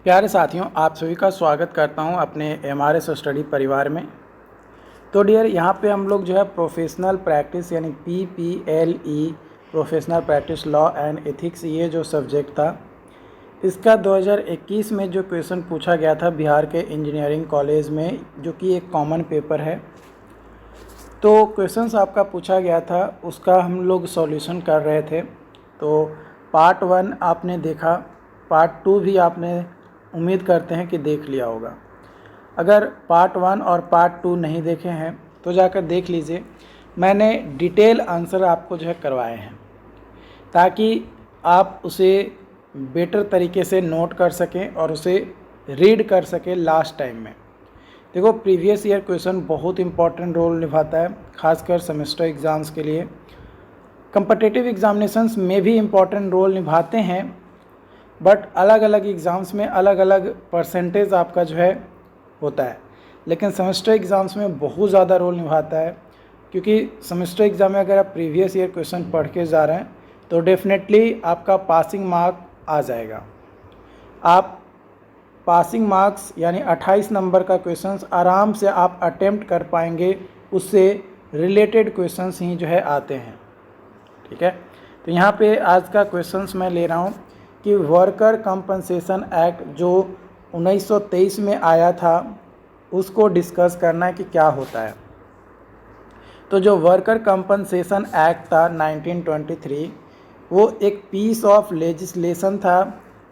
प्यारे साथियों, आप सभी का स्वागत करता हूं अपने MRS स्टडी परिवार में। तो डियर, यहां पे हम लोग जो है प्रोफेशनल प्रैक्टिस यानी PPLE professional practice law and ethics, ये जो सब्जेक्ट था इसका 2021 में जो क्वेश्चन पूछा गया था बिहार के इंजीनियरिंग कॉलेज में, जो कि एक कॉमन पेपर है। तो क्वेश्चंस आपका पूछा गया था, उसका हम लोग सॉल्यूशन कर रहे थे। तो पार्ट 1 आपने देखा, पार्ट 2 भी आपने उम्मीद करते हैं कि देख लिया होगा। अगर पार्ट 1 और पार्ट 2 नहीं देखे हैं तो जाकर देख लीजिए। मैंने डिटेल आंसर आपको जो है करवाए हैं ताकि आप उसे बेटर तरीके से नोट कर सकें और उसे रीड कर सकें लास्ट टाइम में। देखो, प्रीवियस ईयर क्वेश्चन बहुत इंपॉर्टेंट रोल निभाता है, खासकर सेमेस्टर एग्ज़ाम्स के लिए। कम्पिटिटिव एग्जामिनेशंस में भी इम्पॉर्टेंट रोल निभाते हैं, बट अलग अलग एग्ज़ाम्स में अलग अलग परसेंटेज आपका जो है होता है। लेकिन सेमेस्टर एग्ज़ाम्स में बहुत ज़्यादा रोल निभाता है, क्योंकि सेमेस्टर एग्ज़ाम में अगर आप प्रीवियस ईयर क्वेश्चन पढ़ के जा रहे हैं तो डेफिनेटली आपका पासिंग मार्क आ जाएगा। आप पासिंग मार्क्स यानी 28 नंबर का क्वेश्चंस आराम से आप अटेम्प्ट कर पाएंगे, उससे रिलेटेड क्वेश्चंस ही जो है आते हैं। ठीक है, तो यहाँ पे आज का क्वेश्चंस मैं ले रहा हूँ कि वर्कर कंपनसेशन एक्ट जो 1923 में आया था उसको डिस्कस करना है कि क्या होता है। तो जो वर्कर कंपनसेशन एक्ट था 1923, वो एक पीस ऑफ लेजिस्लेशन था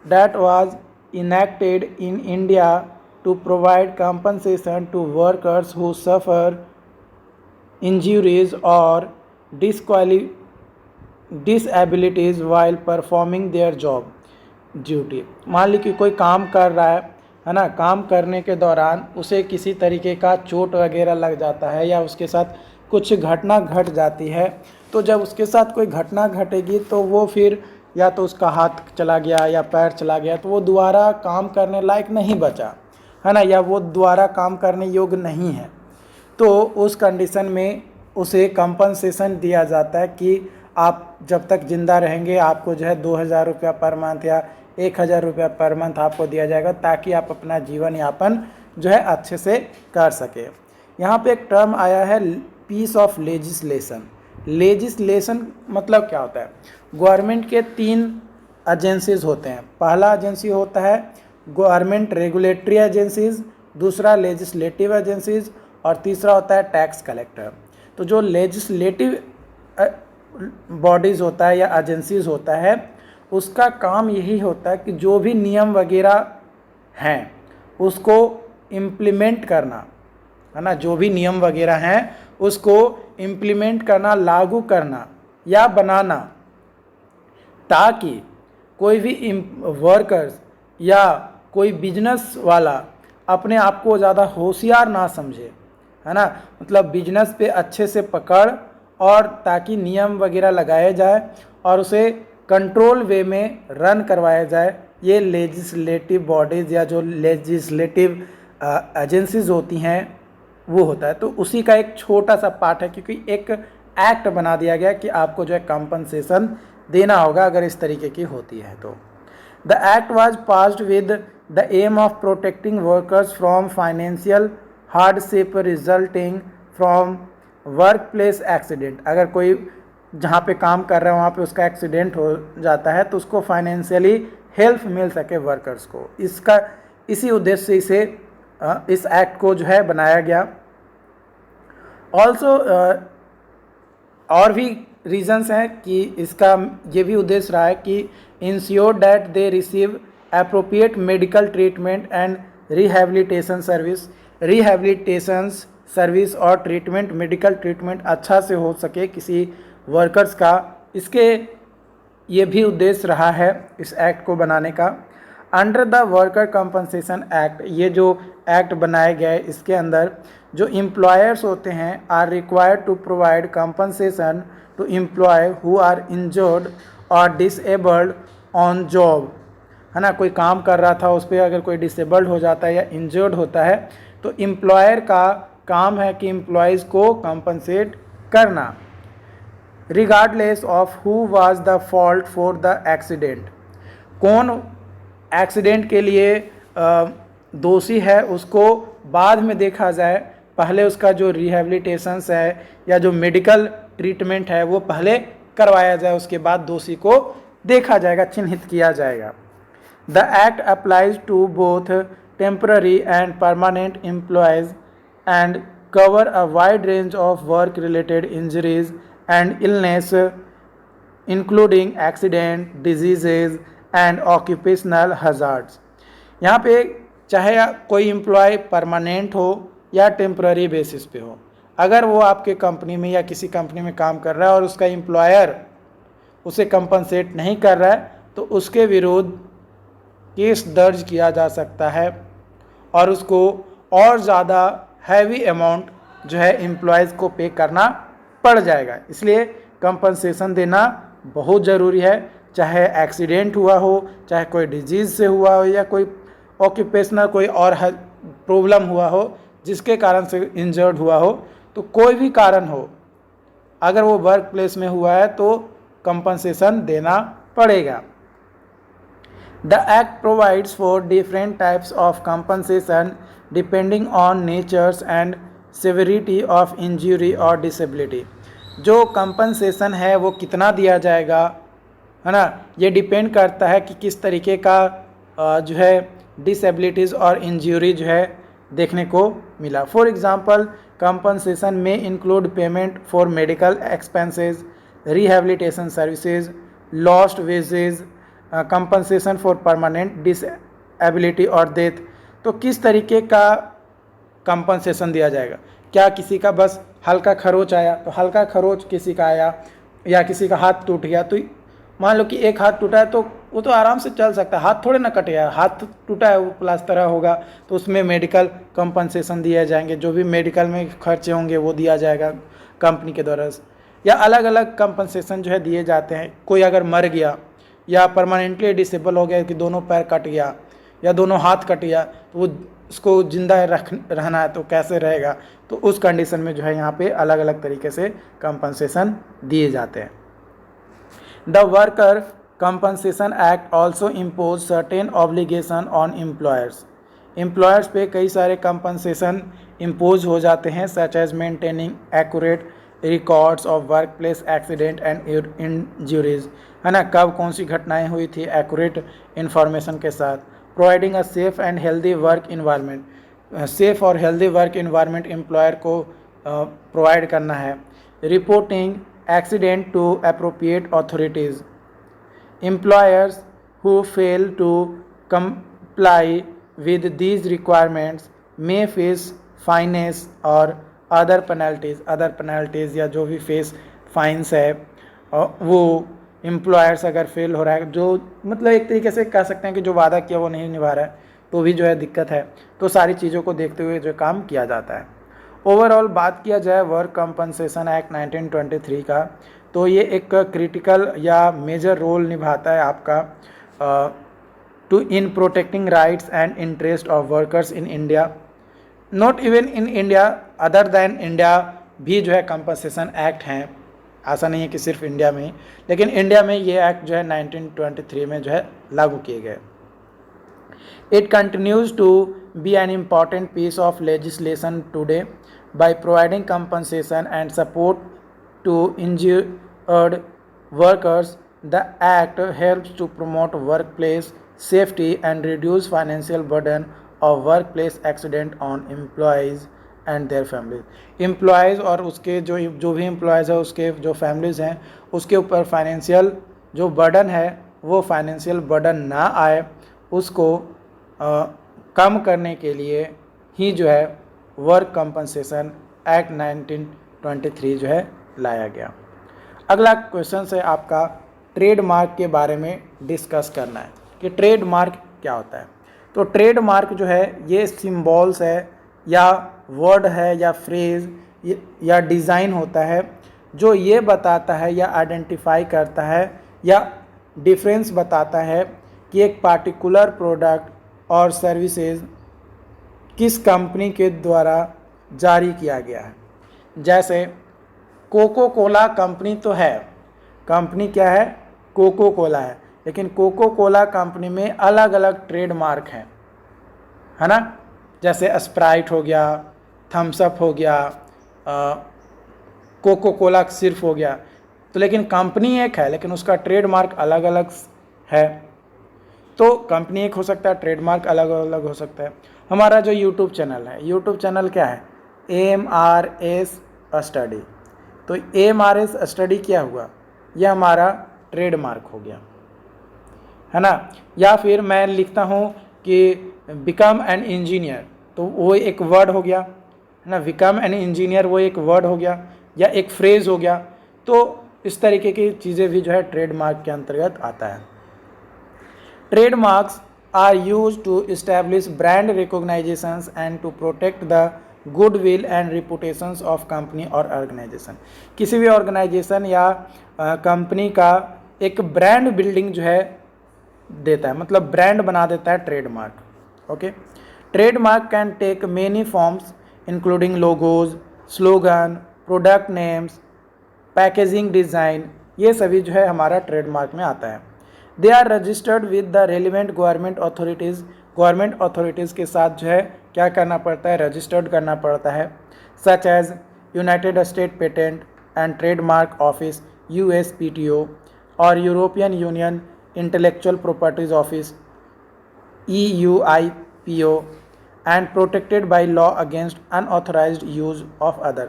that was enacted in India to provide compensation to workers who suffer injuries और disabilities while performing their job duty. मान ली कि कोई काम कर रहा है ना, काम करने के दौरान उसे किसी तरीके का चोट वगैरह लग जाता है या उसके साथ कुछ घटना घट जाती है। तो जब उसके साथ कोई घटना घटेगी तो वो फिर या तो उसका हाथ चला गया या पैर चला गया, तो वो दोबारा काम करने लायक नहीं बचा, है ना, या वो दोबारा काम करने योग्य नहीं है। तो उस कंडीशन में उसे कंपनसेशन दिया जाता है कि आप जब तक ज़िंदा रहेंगे आपको जो है 2000 रुपया पर मंथ या 1000 रुपया पर मंथ आपको दिया जाएगा, ताकि आप अपना जीवन यापन जो है अच्छे से कर सके। यहाँ पे एक टर्म आया है पीस ऑफ लेजिस्लेशन। लेजिस्लेशन मतलब क्या होता है? गवर्नमेंट के 3 एजेंसीज होते हैं। पहला एजेंसी होता है गवर्नमेंट रेगुलेटरी एजेंसीज, दूसरा लेजिस्लेटिव एजेंसीज और तीसरा होता है टैक्स कलेक्टर। तो जो लेजिस्लेटिव बॉडीज़ होता है या एजेंसीज होता है, उसका काम यही होता है कि जो भी नियम वगैरह हैं उसको इम्प्लीमेंट करना, है ना, जो भी नियम वगैरह हैं उसको इम्प्लीमेंट करना, लागू करना या बनाना, ताकि कोई भी वर्कर्स या कोई बिजनेस वाला अपने आप को ज़्यादा होशियार ना समझे, है ना, मतलब बिजनेस पे अच्छे से पकड़, और ताकि नियम वगैरह लगाए जाए और उसे कंट्रोल वे में रन करवाया जाए। ये लेजिस्लेटिव बॉडीज़ या जो लेजिस्लेटिव एजेंसीज होती हैं वो होता है। तो उसी का एक छोटा सा पार्ट है, क्योंकि एक एक्ट बना दिया गया कि आपको जो है कंपनसेशन देना होगा अगर इस तरीके की होती है। तो the act was passed with the aim of protecting workers from financial hardship resulting from workplace accident. अगर कोई जहाँ पे काम कर रहा है वहाँ पे उसका एक्सीडेंट हो जाता है तो उसको फाइनेंशियली हेल्प मिल सके वर्कर्स को, इसी उद्देश्य से इसे इस एक्ट को जो है बनाया गया। ऑल्सो और भी रीजंस हैं कि इसका ये भी उद्देश्य रहा है कि ensure that they receive appropriate medical treatment and rehabilitation service और ट्रीटमेंट, मेडिकल ट्रीटमेंट अच्छा से हो सके किसी वर्कर्स का। इसके ये भी उद्देश्य रहा है इस एक्ट को बनाने का। Under the worker compensation act, ये जो एक्ट बनाया गया है इसके अंदर जो एम्प्लॉयर्स होते हैं are required to provide compensation to employ who are injured और डिसेबल्ड ऑन जॉब, है ना, कोई काम कर रहा था उस पर अगर कोई डिसेबल्ड हो जाता है या इंजर्ड होता है तो एम्प्लॉयर का काम है कि एम्प्लॉयज़ को कंपनसेट करना, regardless of who was the fault for the accident. कौन एक्सीडेंट के लिए दोषी है उसको बाद में देखा जाए, पहले उसका जो रिहेबिलिटेशंस है या जो मेडिकल ट्रीटमेंट है वो पहले करवाया जाए, उसके बाद दोषी को देखा जाएगा, चिन्हित किया जाएगा। The act applies to both temporary and permanent employees and cover a wide range of work related injuries and illness including accident, diseases and occupational hazards। यहाँ पे चाहे कोई एम्प्लॉय परमानेंट हो या टेम्पररी बेसिस पे हो, अगर वो आपके कंपनी में या किसी कंपनी में काम कर रहा है और उसका एम्प्लॉयर उसे कंपनसेट नहीं कर रहा है तो उसके विरुद्ध केस दर्ज किया जा सकता है और उसको और ज़्यादा हैवी अमाउंट जो है एम्प्लॉयज़ को पे करना पड़ जाएगा। इसलिए कंपनसेशन देना बहुत ज़रूरी है, चाहे एक्सीडेंट हुआ हो, चाहे कोई डिजीज़ से हुआ हो या कोई ऑक्यूपेशनल कोई और प्रॉब्लम हुआ हो जिसके कारण से इंजर्ड हुआ हो, तो कोई भी कारण हो अगर वो वर्क प्लेस में हुआ है तो कंपनसेशन देना पड़ेगा। The Act provides for different types of compensation depending on natures and severity of injury or disability। जो कंपनसेशन है वो कितना दिया जाएगा, है ना, ये डिपेंड करता है कि किस तरीके का जो है डिसेबिलिटीज़ और इंजरी जो है देखने को मिला। फॉर एग्जांपल कंपनसेशन में include payment for medical expenses, rehabilitation services, lost wages, compensation for permanent disability और डेथ। तो किस तरीके का कंपनसेशन दिया जाएगा, क्या किसी का बस हल्का खरोच आया तो हल्का खरोच किसी का आया, या किसी का हाथ टूट गया तो मान लो कि एक हाथ टूटा है तो वो तो आराम से चल सकता है, हाथ थोड़े ना कटेगा, हाथ टूटा है वो प्लास्टर होगा तो उसमें मेडिकल कंपनसेशन दिए जाएंगे, जो भी मेडिकल में खर्चे होंगे वो दिया जाएगा कंपनी के द्वारा, या अलग अलग कंपनसेशन जो है दिए जाते हैं। कोई अगर मर गया या परमानेंटली डिसेबल हो गया कि दोनों पैर कट गया या दोनों हाथ कट गया तो वो उसको जिंदा रहना है तो कैसे रहेगा, तो उस कंडीशन में जो है यहाँ पे अलग अलग तरीके से कंपनसेशन दिए जाते हैं। The worker compensation act also impose certain obligation on employers. Employers पे कई सारे कंपनसेशन इम्पोज हो जाते हैं, such as maintaining accurate records of workplace accident and injuries, है ना, कब कौन सी घटनाएं हुई थी एक्यूरेट इन्फॉर्मेशन के साथ। Providing a safe and healthy work environment, safe और हेल्दी वर्क इन्वायरमेंट एम्प्लॉयर को प्रोवाइड करना है। Reporting accident to appropriate authorities. Employers who fail to comply with these requirements may face fines और other penalties या जो भी face fines है वो एम्प्लॉयर्स अगर फेल हो रहा है, जो मतलब एक तरीके से कह सकते हैं कि जो वादा किया वो नहीं निभा रहा है तो भी जो है दिक्कत है, तो सारी चीज़ों को देखते हुए जो काम किया जाता है। ओवरऑल बात किया जाए वर्क कंपनसेशन एक्ट 1923 का, तो ये एक क्रिटिकल या मेजर रोल निभाता है आपका to in protecting rights and interest of workers in India. Not even in India, other than India भी जो है कंपनसेशन एक्ट हैं, ऐसा नहीं है कि सिर्फ इंडिया में ही, लेकिन इंडिया में ये एक्ट जो है 1923 में जो है लागू किए गए। It continues to be an important piece of legislation today by providing compensation and support to injured workers. The act helps to promote workplace safety and reduce financial burden of workplace accident on employees and their families. Employees और उसके जो भी employees है उसके जो families हैं उसके ऊपर फाइनेंशियल जो बर्डन है वो फाइनेंशियल बर्डन ना आए, उसको कम करने के लिए ही जो है वर्क कंपनसेशन एक्ट 1923 जो है लाया गया। अगला क्वेश्चन है आपका ट्रेडमार्क के बारे में डिस्कस करना है कि ट्रेडमार्क क्या होता है। तो ट्रेडमार्क जो है ये सिंबल्स है या वर्ड है या फ्रेज या डिज़ाइन होता है जो ये बताता है या आइडेंटिफाई करता है या डिफरेंस बताता है कि एक पार्टिकुलर प्रोडक्ट और सर्विसेज किस कंपनी के द्वारा जारी किया गया है। जैसे कोको कोला कंपनी तो है, कंपनी क्या है, कोको कोला है, लेकिन कोको कोला कंपनी में अलग अलग ट्रेडमार्क हैं, है ना, जैसे स्प्राइट हो गया, थम्स अप हो गया, कोको कोला सिर्फ हो गया। तो लेकिन कंपनी एक है, लेकिन उसका ट्रेडमार्क अलग अलग है। तो कंपनी एक हो सकता है, ट्रेडमार्क अलग अलग हो सकता है। हमारा जो यूट्यूब चैनल है, यूट्यूब चैनल क्या है, AMRS स्टडी। तो AMRS स्टडी क्या हुआ, यह हमारा ट्रेडमार्क हो गया, है ना। या फिर मैं लिखता हूँ कि बिकम एन इंजीनियर, तो वो एक वर्ड हो गया, है ना, बिकम एन इंजीनियर वो एक वर्ड हो गया या एक फ्रेज हो गया। तो इस तरीके की चीज़ें भी जो है ट्रेडमार्क के अंतर्गत आता है। Trademarks are used to establish brand recognitions and to protect the goodwill and reputations of company और organization। किसी भी ऑर्गेनाइजेशन या कंपनी का एक ब्रांड बिल्डिंग जो है देता है, मतलब ब्रांड बना देता है trademark. Okay, trademark can take many forms including logos, slogan, product names, packaging design, ये सभी जो है हमारा ट्रेडमार्क में आता है। They are registered with the relevant government authorities. Government authorities के साथ जो है क्या करना पड़ता है, रजिस्टर्ड करना पड़ता है, such as United State patent and trademark office USPTO और European Union intellectual properties office EUIPO and protected by law against unauthorised use of other.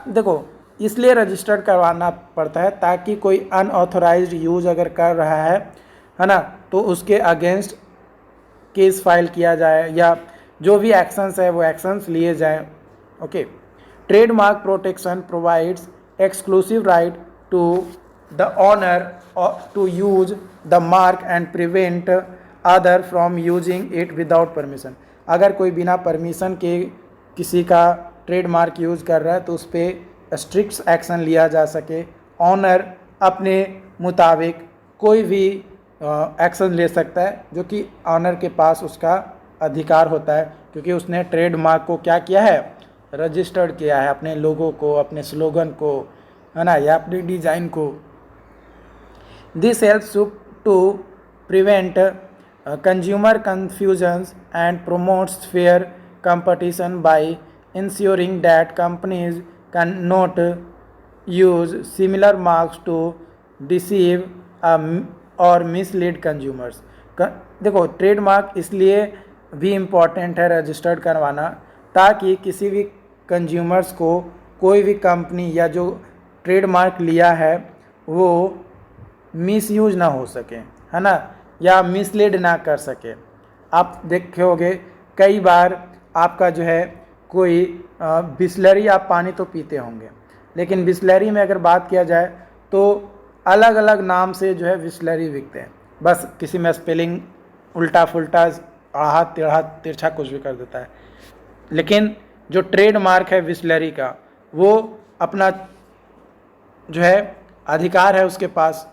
देखो, इसलिए रजिस्टर्ड करवाना पड़ता है ताकि कोई अनऑथराइज्ड यूज अगर कर रहा है ना, तो उसके अगेंस्ट केस फाइल किया जाए या जो भी एक्शंस है वो एक्शंस लिए जाएं। Okay, trademark protection provides exclusive right to the owner to use the mark and prevent other from using it without permission. अगर कोई बिना परमिशन के किसी का ट्रेडमार्क यूज़ कर रहा है तो उस पर स्ट्रिक्ट एक्शन लिया जा सके। ऑनर अपने मुताबिक कोई भी एक्शन ले सकता है, जो कि ऑनर के पास उसका अधिकार होता है, क्योंकि उसने ट्रेडमार्क को क्या किया है, रजिस्टर्ड किया है, अपने लोगों को, अपने स्लोगन को, है ना, या अपनी डिज़ाइन को। This helps to prevent consumer confusions and promotes fair competition by ensuring that companies cannot use similar marks to deceive or mislead consumers। देखो, ट्रेडमार्क इसलिए भी इम्पॉर्टेंट है रजिस्टर्ड करवाना ताकि किसी भी कंज्यूमर्स को कोई भी कंपनी या जो ट्रेडमार्क लिया है वो मिसयूज ना हो सके, है ना, या मिसलीड ना कर सके। आप देखे होंगे कई बार आपका जो है कोई बिस्लरी, आप पानी तो पीते होंगे, लेकिन बिस्लरी में अगर बात किया जाए तो अलग अलग नाम से जो है बिस्लरी बिकते हैं, बस किसी में स्पेलिंग उल्टा फुल्टा, आहा टेढ़ा तिरछा कुछ भी कर देता है। लेकिन जो ट्रेडमार्क है बिस्लरी का, वो अपना जो है अधिकार है उसके पास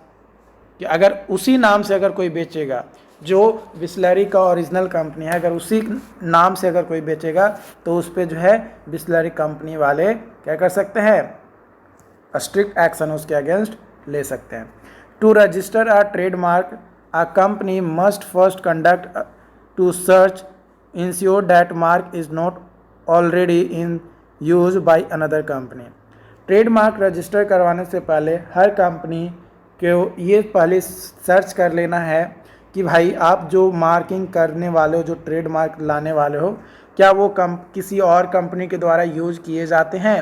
कि अगर उसी नाम से अगर कोई बेचेगा, जो बिस्लरी का ओरिजिनल कंपनी है, अगर उसी नाम से अगर कोई बेचेगा तो उस पर जो है बिस्लरी कंपनी वाले क्या कर सकते हैं, स्ट्रिक्ट एक्शन उसके अगेंस्ट ले सकते हैं। To register a trademark a company must first conduct to search ensure that mark is not already in use by another company. Trademark register करवाने से पहले हर कंपनी को ये पहले सर्च कर लेना है कि भाई आप जो मार्किंग करने वाले हो, जो ट्रेडमार्क लाने वाले हो, क्या वो किसी और कंपनी के द्वारा यूज़ किए जाते हैं।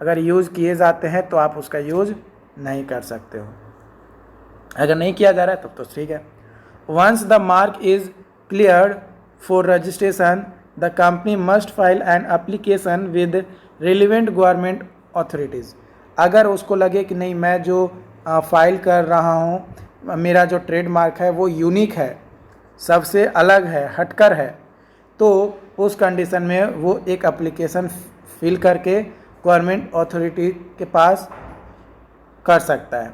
अगर यूज़ किए जाते हैं तो आप उसका यूज़ नहीं कर सकते हो, अगर नहीं किया जा रहा है तब तो ठीक है। Once the mark is cleared for registration the company must file an application with relevant government authorities. अगर उसको लगे कि नहीं, मैं जो फाइल कर रहा हूँ, मेरा जो ट्रेडमार्क है वो यूनिक है, सबसे अलग है, हटकर है, तो उस कंडीशन में वो एक एप्लीकेशन फिल करके गवर्नमेंट अथॉरिटी के पास कर सकता है,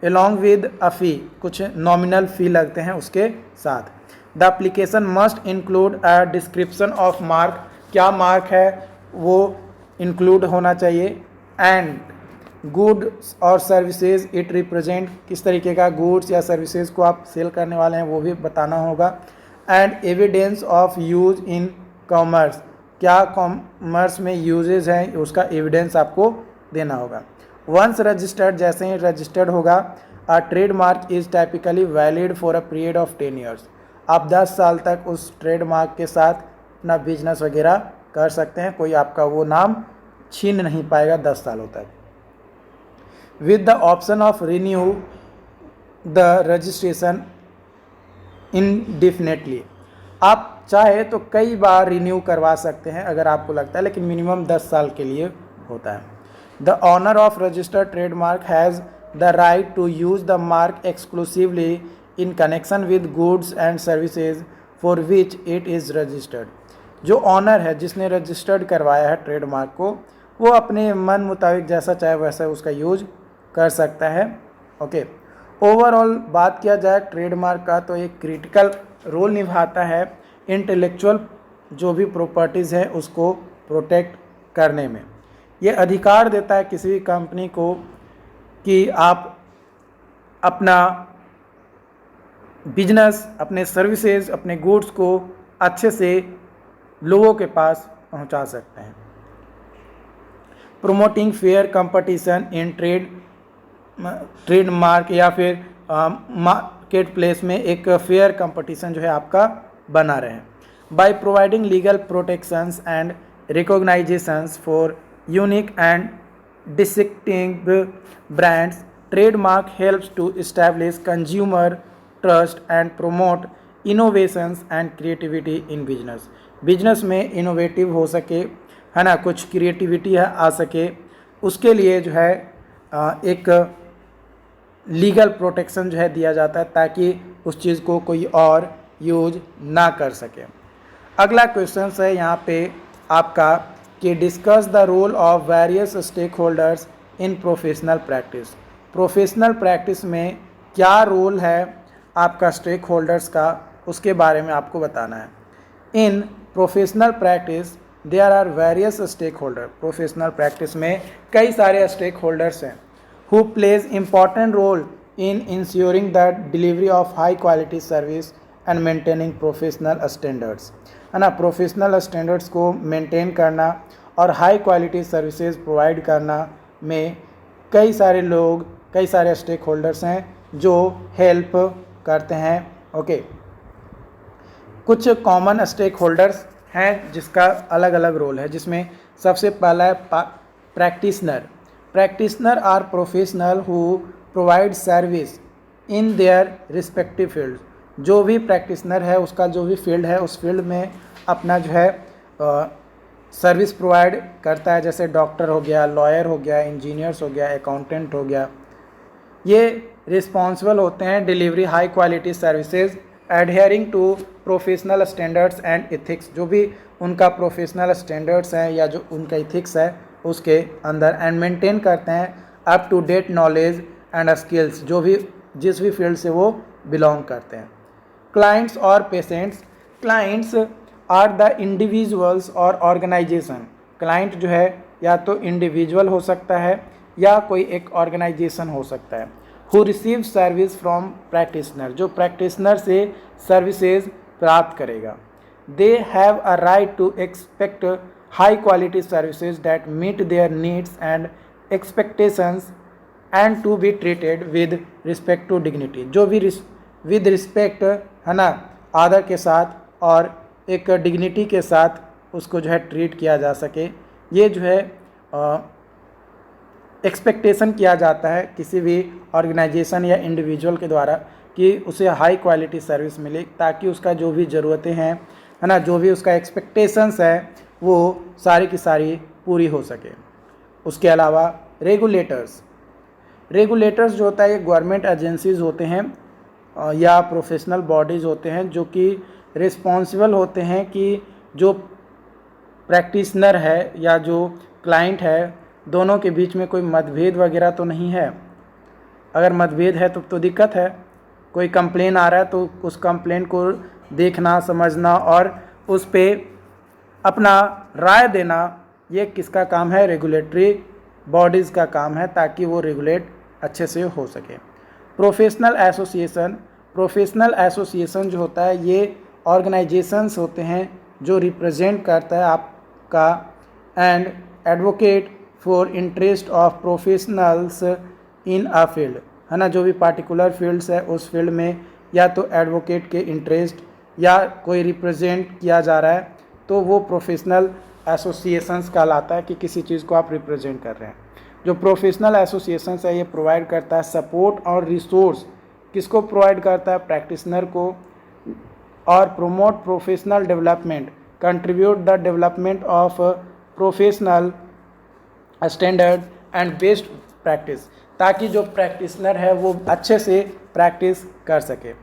अलॉन्ग विद अ फ़ी, कुछ नॉमिनल फ़ी लगते हैं उसके साथ। The application must include a description of mark, क्या मार्क है वो इंक्लूड होना चाहिए, एंड गुड्स और सर्विसेज इट रिप्रेजेंट, किस तरीके का गुड्स या सर्विसेज को आप सेल करने वाले हैं वो भी बताना होगा, and evidence of use in commerce, क्या कॉमर्स में यूजेज हैं उसका एविडेंस आपको देना होगा। वंस रजिस्टर्ड, जैसे ही रजिस्टर्ड होगा, अ trademark is typically valid for a period of 10 years, आप 10 साल तक उस ट्रेडमार्क के साथ अपना बिजनेस वगैरह कर सकते हैं, कोई आपका वो नाम छीन नहीं पाएगा 10 सालों तक। With the option of renew the registration इनडिफिनेटली, आप चाहे तो कई बार रिन्यू करवा सकते हैं अगर आपको लगता है, लेकिन मिनिमम 10 साल के लिए होता है। The owner of registered trademark has the right to use the mark exclusively in connection with goods and services for which it is registered, जो ऑनर है जिसने रजिस्टर्ड करवाया है ट्रेडमार्क को, वो अपने मन मुताबिक जैसा चाहे वैसा उसका यूज कर सकता है। ओके, ओवरऑल बात किया जाए ट्रेडमार्क का तो एक क्रिटिकल रोल निभाता है इंटेलेक्चुअल जो भी प्रॉपर्टीज़ है उसको प्रोटेक्ट करने में। ये अधिकार देता है किसी भी कंपनी को कि आप अपना बिजनेस, अपने सर्विसेज, अपने गुड्स को अच्छे से लोगों के पास पहुंचा सकते हैं। Promoting fair competition in trademark या फिर मार्केट प्लेस में एक फेयर कंपटीशन जो है आपका बना रहे। By providing legal protections and recognisations for unique and distinctive brands, trademark helps to establish consumer trust and promote innovations and creativity in business. Business में इनोवेटिव हो सके, है ना, कुछ क्रिएटिविटी आ सके, उसके लिए जो है एक लीगल प्रोटेक्शन जो है दिया जाता है ताकि उस चीज़ को कोई और यूज ना कर सके। अगला क्वेश्चन है यहाँ पे आपका कि discuss the role of various stakeholders in professional practice. Professional practice में क्या रोल है आपका स्टेक होल्डर्स का, उसके बारे में आपको बताना है। In professional practice there are various stakeholder, professional practice में कई सारे स्टेक होल्डर्स हैं who plays important role in ensuring the delivery of high quality service and maintaining professional standards, है ना। प्रोफेशनल स्टैंडर्ड्स को मेंटेन करना और high quality services provide करना में कई सारे लोग, कई सारे स्टेक होल्डर्स हैं जो हेल्प करते हैं। ओके, कुछ कॉमन स्टेक होल्डर्स हैं जिसका अलग अलग रोल है, जिसमें सबसे पहला है practitioner. Practitioner are professional who provide service in their respective field। जो भी प्रैक्टिशनर है उसका जो भी फील्ड है उस फील्ड में अपना जो है सर्विस प्रोवाइड करता है, जैसे डॉक्टर हो गया, लॉयर हो गया, इंजीनियर्स हो गया, अकाउंटेंट हो गया। ये रिस्पॉन्सिबल होते हैं delivery high quality services adhering to professional standards and ethics, जो भी उनका प्रोफेशनल स्टैंडर्ड्स हैं या जो उनका एथिक्स है उसके अंदर, एंड मेंटेन करते हैं up to date knowledge and skills, जो भी जिस भी फील्ड से वो बिलोंग करते हैं। क्लाइंट्स और patients, clients are the individuals और ऑर्गेनाइजेशन। क्लाइंट जो है या तो इंडिविजुअल हो सकता है या कोई एक ऑर्गेनाइजेशन हो सकता है। Who receive service from practitioner, जो प्रैक्टिशनर से सर्विसेज प्राप्त करेगा। They have a right to expect high quality services that meet their needs and expectations and to be treated with respect to dignity, जो भी with respect, है ना, आदर के साथ और एक डिग्निटी के साथ उसको जो है ट्रीट किया जा सके। ये जो है एक्सपेक्टेशन किया जाता है किसी भी ऑर्गेनाइजेशन या इंडिविजुअल के द्वारा कि उसे हाई क्वालिटी सर्विस मिले ताकि उसका जो भी ज़रूरतें हैं, है ना, जो भी उसका एक्सपेक्टेशंस है वो सारी की सारी पूरी हो सके। उसके अलावा रेगुलेटर्स, रेगुलेटर्स जो होता है ये गवर्नमेंट एजेंसीज़ होते हैं या प्रोफेशनल बॉडीज़ होते हैं जो कि रिस्पॉन्सिबल होते हैं कि जो प्रैक्टिशनर है या जो क्लाइंट है दोनों के बीच में कोई मतभेद वगैरह तो नहीं है। अगर मतभेद है तो दिक्कत है। कोई कंप्लेन आ रहा है तो उस कंप्लेन को देखना, समझना और उस पर अपना राय देना, ये किसका काम है? रेगुलेटरी बॉडीज़ का काम है ताकि वो रेगुलेट अच्छे से हो सके। प्रोफेशनल एसोसिएशन, प्रोफेशनल एसोसिएशन जो होता है ये ऑर्गेनाइजेशंस होते हैं जो रिप्रेजेंट करता है आपका and advocate for interest of professionals in a field, है ना, जो भी पार्टिकुलर फील्ड्स है उस फील्ड में या तो एडवोकेट के इंटरेस्ट या कोई रिप्रेजेंट किया जा रहा है तो वो प्रोफेशनल एसोसिएशंस कहलाता है कि किसी चीज़ को आप रिप्रेजेंट कर रहे हैं। जो प्रोफेशनल एसोसिएशंस है ये प्रोवाइड करता है सपोर्ट और रिसोर्स, किसको प्रोवाइड करता है, प्रैक्टिशनर को, और promote professional development, contribute the development of professional standard and best practice, ताकि जो प्रैक्टिशनर है वो अच्छे से प्रैक्टिस कर सके।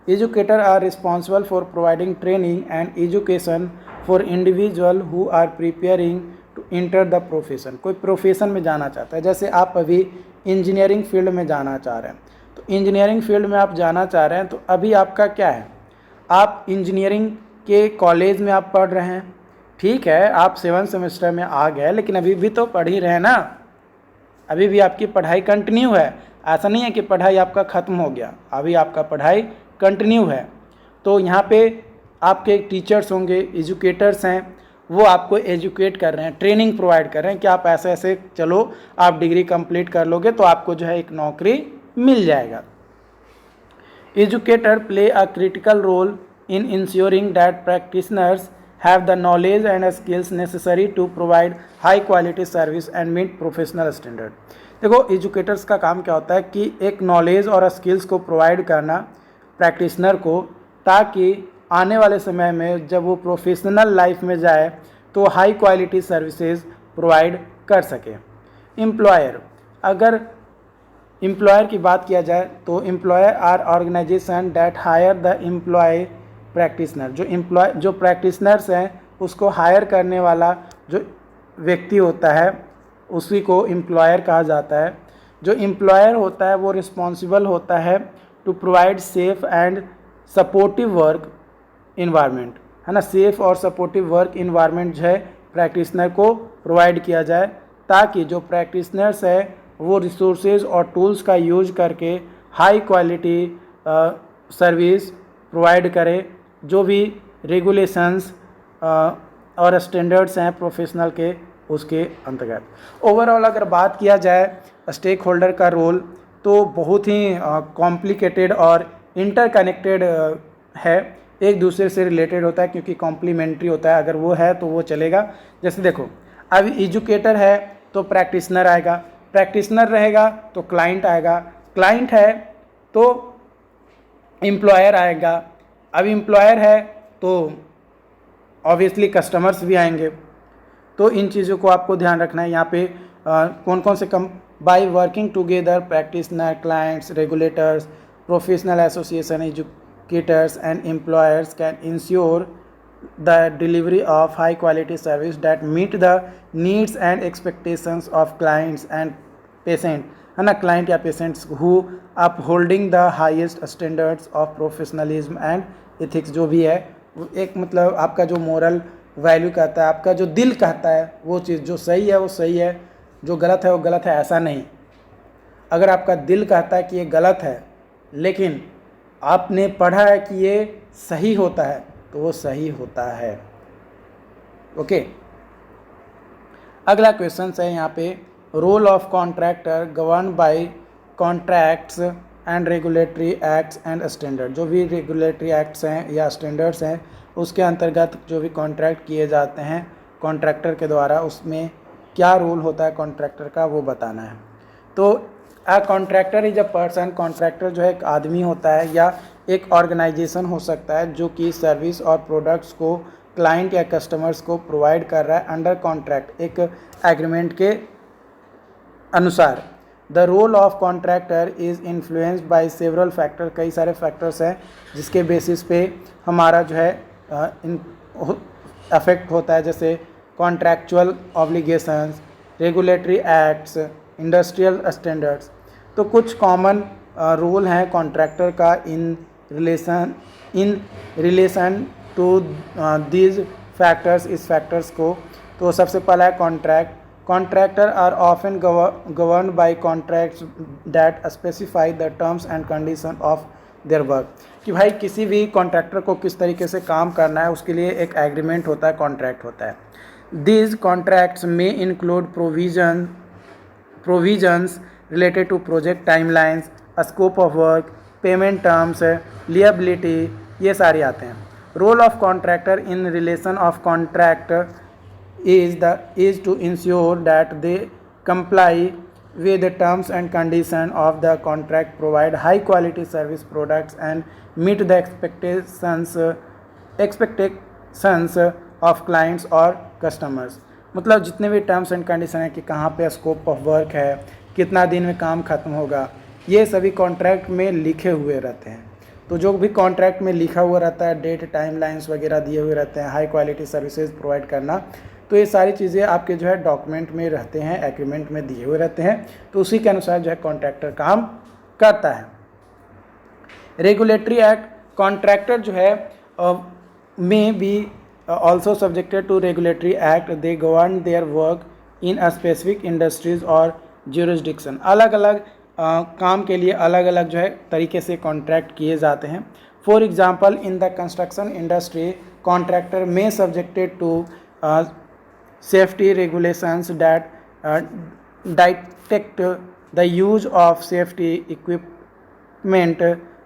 Educator are responsible for providing training and education for individual who are preparing to enter the profession. कोई profession में जाना चाहता है, जैसे आप अभी इंजीनियरिंग फील्ड में जाना चाह रहे हैं, तो इंजीनियरिंग फील्ड में आप जाना चाह रहे हैं तो अभी आपका क्या है, आप इंजीनियरिंग के कॉलेज में आप पढ़ रहे हैं, ठीक है, आप 7th सेमेस्टर में आ गए, लेकिन अभी भी तो पढ़ ही रहे हैं ना, अभी भी आपकी पढ़ाई कंटिन्यू है। ऐसा नहीं है कि पढ़ाई आपका ख़त्म हो गया, अभी आपका पढ़ाई कंटिन्यू है। तो यहाँ पे आपके टीचर्स होंगे, एजुकेटर्स हैं, वो आपको एजुकेट कर रहे हैं, ट्रेनिंग प्रोवाइड कर रहे हैं कि आप ऐसे ऐसे चलो, आप डिग्री कंप्लीट कर लोगे तो आपको जो है एक नौकरी मिल जाएगा। Educator play a critical role in ensuring that practitioners have the knowledge and skills necessary to provide high quality service and meet professional standard। देखो एजुकेटर्स का काम क्या होता है कि एक नॉलेज और स्किल्स को प्रोवाइड करना प्रैक्टिशनर को, ताकि आने वाले समय में जब वो प्रोफेशनल लाइफ में जाए तो हाई क्वालिटी सर्विसेज प्रोवाइड कर सके। एम्प्लॉयर, अगर एम्प्लॉयर की बात किया जाए तो employer are organisation that hire the employ practitioner. जो प्रैक्टिशनर्स हैं उसको हायर करने वाला जो व्यक्ति होता है उसी को एम्प्लॉयर कहा जाता है। जो एम्प्लॉयर होता है वो रिस्पॉन्सिबल होता है to provide safe and supportive work environment, है ना, सेफ और सपोर्टिव वर्क इन्वायरमेंट जो है प्रैक्टिशनर को प्रोवाइड किया जाए, ताकि जो प्रैक्टिशनर्स है वो रिसोर्सेज और टूल्स का यूज करके हाई क्वालिटी सर्विस प्रोवाइड करे, जो भी रेगुलेशंस और स्टैंडर्ड्स हैं प्रोफेशनल के उसके अंतर्गत। ओवरऑल अगर बात किया जाए स्टेक होल्डर का रोल तो बहुत ही कॉम्प्लिकेटेड और इंटरकनेक्टेड है, एक दूसरे से रिलेटेड होता है क्योंकि कॉम्प्लीमेंट्री होता है, अगर वो है तो वो चलेगा। जैसे देखो अब एजुकेटर है तो प्रैक्टिशनर आएगा, प्रैक्टिशनर रहेगा तो क्लाइंट आएगा, क्लाइंट है तो एम्प्लॉयर आएगा, अब एम्प्लॉयर है तो ऑब्वियसली कस्टमर्स भी आएंगे। तो इन चीज़ों को आपको ध्यान रखना है। यहाँ पे कौन कौन से by working together practitioner, clients, regulators, professional association, educators and employers can ensure the delivery of high quality service that meet the needs and expectations of clients and patient, है ना, क्लाइंट या patients who upholding the highest standards of professionalism and ethics. जो भी है एक मतलब आपका जो मोरल वैल्यू कहता है, आपका जो दिल कहता है वो चीज़, जो सही है वो सही है, जो गलत है वो गलत है, ऐसा नहीं। अगर आपका दिल कहता है कि ये गलत है लेकिन आपने पढ़ा है कि ये सही होता है तो वो सही होता है। ओके, अगला क्वेश्चन है यहाँ पे, role of contractor govern by contracts and regulatory acts and standard. जो भी रेगुलेटरी एक्ट्स हैं या स्टैंडर्ड्स हैं उसके अंतर्गत जो भी कॉन्ट्रैक्ट किए जाते हैं कॉन्ट्रैक्टर के द्वारा, उसमें क्या रोल होता है कॉन्ट्रैक्टर का वो बताना है। तो contractor is a person, contractor जो है एक आदमी होता है या एक ऑर्गेनाइजेशन हो सकता है जो कि सर्विस और प्रोडक्ट्स को क्लाइंट या कस्टमर्स को प्रोवाइड कर रहा है अंडर कॉन्ट्रैक्ट, एक एग्रीमेंट के अनुसार। The role of contractor is influenced by several factor, कई सारे फैक्टर्स हैं जिसके बेसिस पे हमारा जो है अफेक्ट होता है, जैसे contractual obligations, regulatory acts, industrial standards. तो कुछ कॉमन रोल हैं कॉन्ट्रैक्टर का in relation to these factors, इस फैक्टर्स को। तो सबसे पहला है contract. Contractor are often governed by contracts that specify the terms and conditions of their work, कि भाई किसी भी कॉन्ट्रैक्टर को किस तरीके से काम करना है उसके लिए एक एग्रीमेंट होता है, कॉन्ट्रैक्ट होता है. दीज कॉन्ट्रैक्ट्स में include provisions related to project timelines, scope of work, payment terms, liability, ये सारे आते हैं. Role of contractor in relation of contract is to ensure that they comply with the terms and conditions of the contract, provide high quality service products and meet the expectations of clients और customers. मतलब जितने भी terms and condition है कि कहाँ पे scope of work है, कितना दिन में काम खत्म होगा, ये सभी कॉन्ट्रैक्ट में लिखे हुए रहते हैं. तो जो भी कॉन्ट्रैक्ट में लिखा हुआ रहता है, डेट टाइमलाइंस वगैरह दिए हुए रहते हैं, हाई क्वालिटी सर्विसेज प्रोवाइड करना, तो ये सारी चीज़ें आपके जो है डॉक्यूमेंट में रहते हैं, एग्रीमेंट में दिए हुए रहते हैं. तो उसी के अनुसार जो है कॉन्ट्रैक्टर काम करता है. रेगुलेटरी एक्ट, कॉन्ट्रैक्टर जो है में B also subjected to regulatory act. They govern their work in a specific industries और jurisdiction. अलग अलग काम के लिए अलग अलग जो है तरीके से कॉन्ट्रैक्ट किए जाते हैं. For example in the construction industry contractor में subjected to safety regulations that detect the use of safety equipment,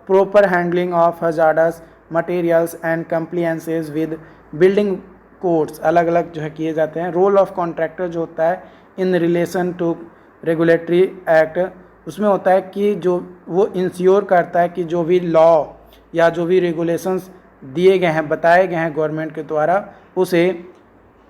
proper handling of hazardous materials and compliances with building codes अलग अलग जो है किए जाते हैं. रोल ऑफ कॉन्ट्रैक्टर जो होता है in relation to regulatory act, उसमें होता है कि जो वो इंश्योर करता है कि जो भी लॉ या जो भी रेगुलेशंस दिए गए हैं, बताए गए हैं गवर्नमेंट के द्वारा, उसे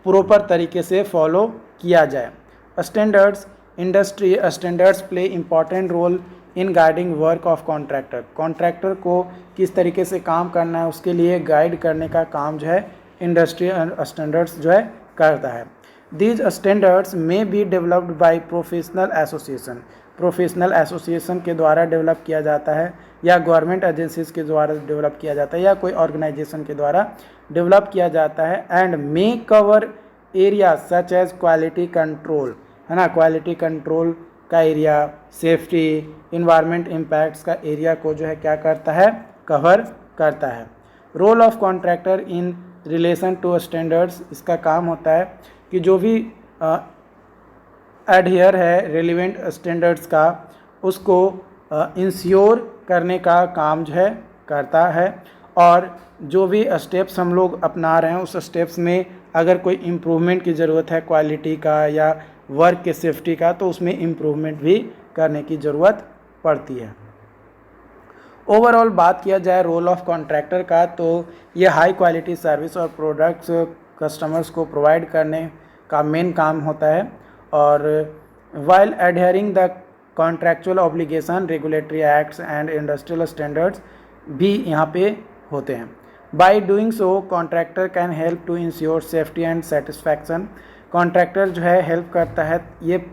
प्रॉपर तरीके से फॉलो किया जाए. Standards, industry standards play important role in guiding work of contractor. Contractor को किस तरीके से काम करना है उसके लिए गाइड करने का काम जो है इंडस्ट्री स्टैंडर्ड्स जो है करता है. दीज स्टैंडर्ड्स में be developed by professional association. Professional association के द्वारा डेवलप किया जाता है या गवर्नमेंट एजेंसीज के द्वारा डेवलप किया जाता है या कोई ऑर्गेनाइजेशन के द्वारा डेवलप किया जाता है. And may cover area such as quality control, है ना, क्वालिटी कंट्रोल का एरिया, सेफ्टी, इन्वायरमेंट इम्पैक्ट्स का एरिया को जो है क्या करता है, कवर करता है. Role of contractor in relation to standards, इसका काम होता है कि जो भी एडहियर है रेलिवेंट स्टैंडर्ड्स का, उसको इंश्योर करने का काम जो है करता है. और जो भी स्टेप्स हम लोग अपना रहे हैं उस स्टेप्स में अगर कोई इम्प्रूवमेंट की ज़रूरत है क्वालिटी का या वर्क के सेफ्टी का, तो उसमें इम्प्रूवमेंट भी करने की ज़रूरत पड़ती है. ओवरऑल बात किया जाए रोल ऑफ कॉन्ट्रैक्टर का, तो ये हाई क्वालिटी सर्विस और प्रोडक्ट्स कस्टमर्स को प्रोवाइड करने का मेन काम होता है. और while adhering the contractual obligation, regulatory acts and industrial standards भी यहाँ पे होते हैं. By doing so contractor can help to ensure safety and satisfaction. Contractor जो है हेल्प करता है ये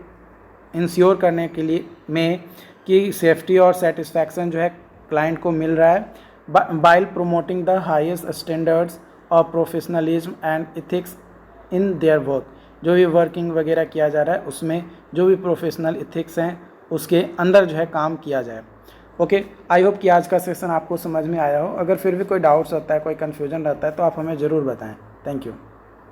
इंश्योर करने के लिए में कि सेफ्टी और सेटिस्फैक्शन जो है क्लाइंट को मिल रहा है. Bile promoting the highest standards of professionalism and ethics in their work. जो भी वर्किंग वगैरह किया जा रहा है उसमें जो भी प्रोफेशनल इथिक्स हैं उसके अंदर जो है काम किया जाए. ओके, आई होप कि आज का सेशन आपको समझ में आया हो. अगर फिर भी कोई डाउट्स होता है, कोई कन्फ्यूजन रहता है तो आप हमें ज़रूर बताएं. Thank you.